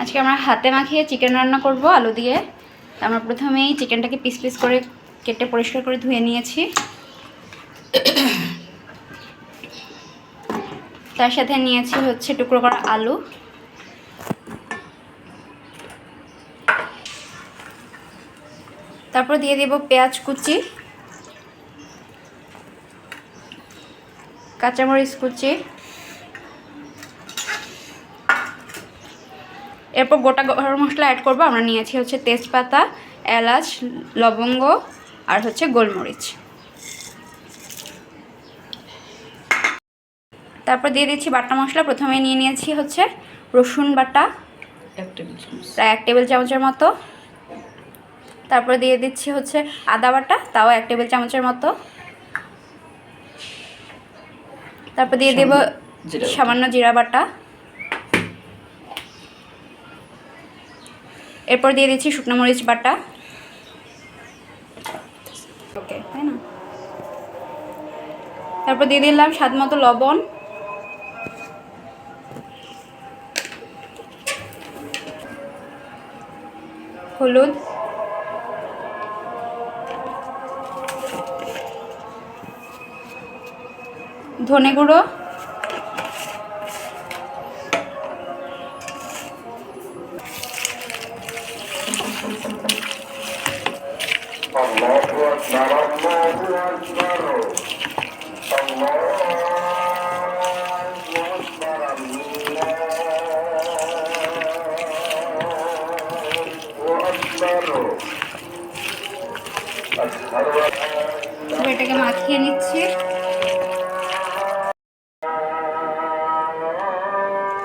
আজকে আমরা হাতে মাখিয়ে চিকেন রান্না করব আলু দিয়ে। আমরা প্রথমেই চিকেনটাকে পিস পিস করে কেটে পরিষ্কার করে ধুয়ে নিয়েছি। তার সাথে নিয়েছি হচ্ছে টুকরো করা আলু, তারপর দিয়ে দেব পেঁয়াজ কুচি, কাঁচামরিচ কুচি, এরপর গোটা গরম মশলা অ্যাড করব। আমরা নিয়েছি হচ্ছে তেজপাতা, এলাচ, লবঙ্গ আর হচ্ছে গোলমরিচ। তারপর দিয়ে দিচ্ছি বাটা মশলা। প্রথমে নিয়ে নিয়েছি হচ্ছে রসুন বাটা প্রায় 1 টেবিল চামচের মতো। তারপরে দিয়ে দিচ্ছি হচ্ছে আদা বাটা, তাও 1 টেবিল চামচের মতো। তারপর দিয়ে দেব সামান্য জিরা বাটা। এরপর দিয়ে দিচ্ছি শুকনো মরিচ বাটা। ওকে, তাই না? তারপর দিয়ে দিলাম স্বাদ মতো লবণ, হলুদ, ধনে গুঁড়ো, এটাকে মাখিয়ে নিচ্ছি।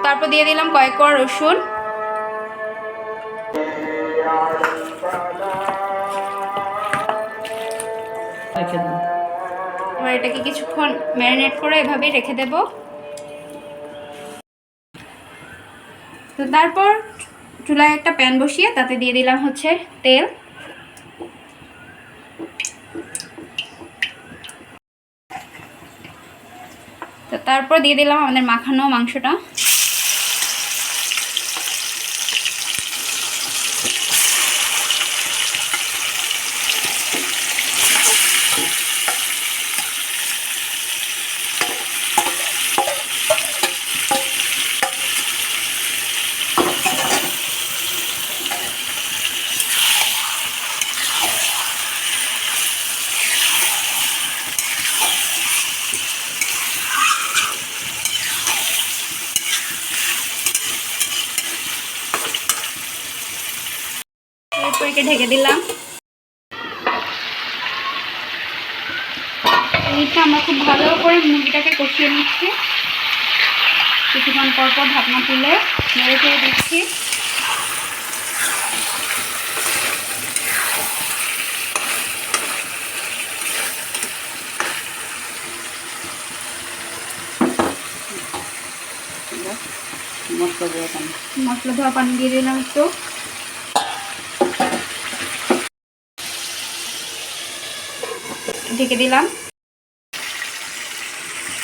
তারপর দিয়ে দিলাম কয়েক কোয়া রসুন। এবার এটাকে কিছুক্ষণ ম্যারিনেট করে এভাবেই রেখে দেব। তো তারপর চুলায় একটা প্যান বসিয়ে তাতে দিয়ে দিলাম হচ্ছে তেল। তো তারপর দিয়ে দিলাম আমাদের মাখানো মাংসটা। এরপরকে ঢেকে দিলাম। এইটা আমরা খুব ভালো করে মুরগিটাকে কষিয়ে নিচ্ছি। কিছুক্ষণ পর পর ঢাকনা তুলে নেড়ে চেড়ে দিচ্ছি। মশলা ধোয়া পানি দিয়ে দিলাম একটু। ঢেকে দিলাম।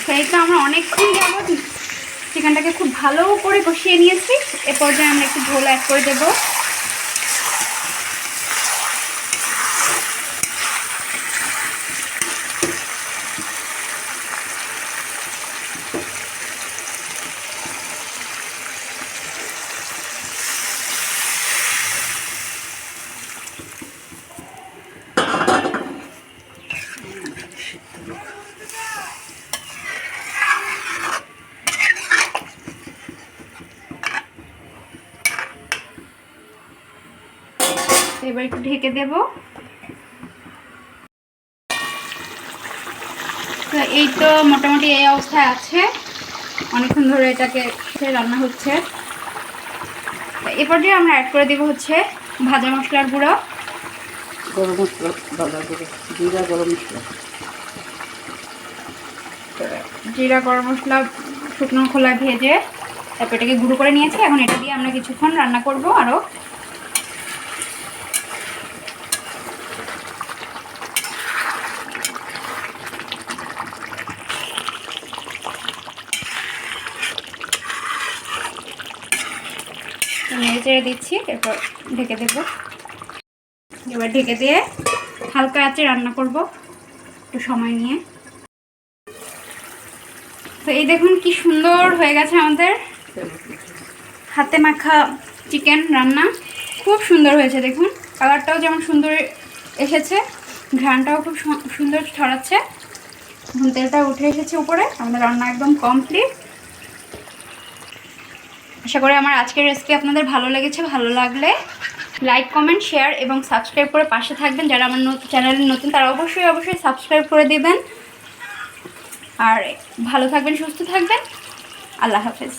সেই তো আমরা অনেকক্ষণ যাবত চিকেনটাকে খুব ভালো করে কষিয়ে নিয়েছি। এ পর্যায়ে আমরা একটু ঝোল অ্যাড করে দেব। এবার একটু ঢেকে দেব। তো এই তো মোটামুটি এই অবস্থায় আছে। অনেকক্ষণ ধরে এটাকে রান্না হচ্ছে। এরপর দিয়ে আমরা অ্যাড করে দেব হচ্ছে ভাজা মশলার গুঁড়ো, গরম মশলা, ভাজা গুঁড়ো, জিরা গরম মশলা, জিরা গরম মশলা শুকনো খোলায় ভেজে তারপর এটাকে গুঁড়ো করে নিয়েছি। এখন এটা দিয়ে আমরা কিছুক্ষণ রান্না করব আরও। নেড়ে চেড়ে দিচ্ছি, এরপর ঢেকে দেবো। এবার ঢেকে দিয়ে হালকা আঁচে রান্না করব একটু সময় নিয়ে। তো এই দেখুন কি সুন্দর হয়ে গেছে আমাদের হাতে মাখা চিকেন রান্না। খুব সুন্দর হয়েছে, দেখুন কালারটাও যেমন সুন্দর এসেছে, ঘ্রাণটাও খুব সুন্দর ছড়াচ্ছে। এখন তেলটা উঠে এসেছে উপরে, আমাদের রান্না একদম কমপ্লিট। আশা করি আমার আজকের রেসিপি আপনাদের ভালো লেগেছে। ভালো লাগলে লাইক, কমেন্ট, শেয়ার এবং সাবস্ক্রাইব করে পাশে থাকবেন। যারা আমার চ্যানেলে নতুন তারা অবশ্যই সাবস্ক্রাইব করে দেবেন। আর ভালো থাকবেন, সুস্থ থাকবেন। আল্লাহ হাফেজ।